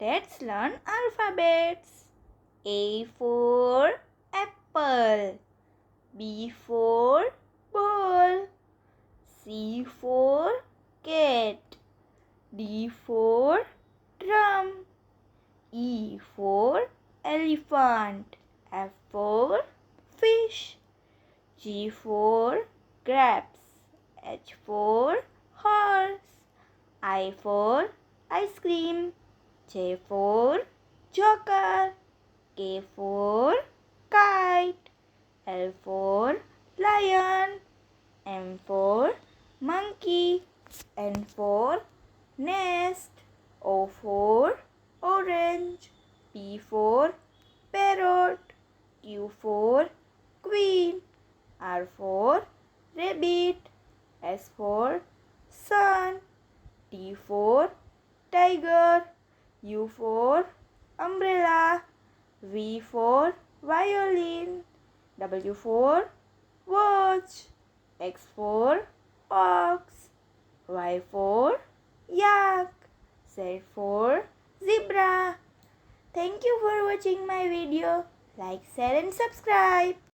Let's learn alphabets. A for apple. B for ball. C for cat. D for drum. E for elephant. F for fish. G for grapes. H for horse. I for ice cream. J for joker. K for kite. L for lion. M for monkey. N for nest. O for orange. P for parrot. Q for queen. R for rabbit. S for sun. T for tiger. U for umbrella. V for violin. W for watch. X for ox. Y for yak. Z for zebra. Thank you for watching my video. Like, share and subscribe.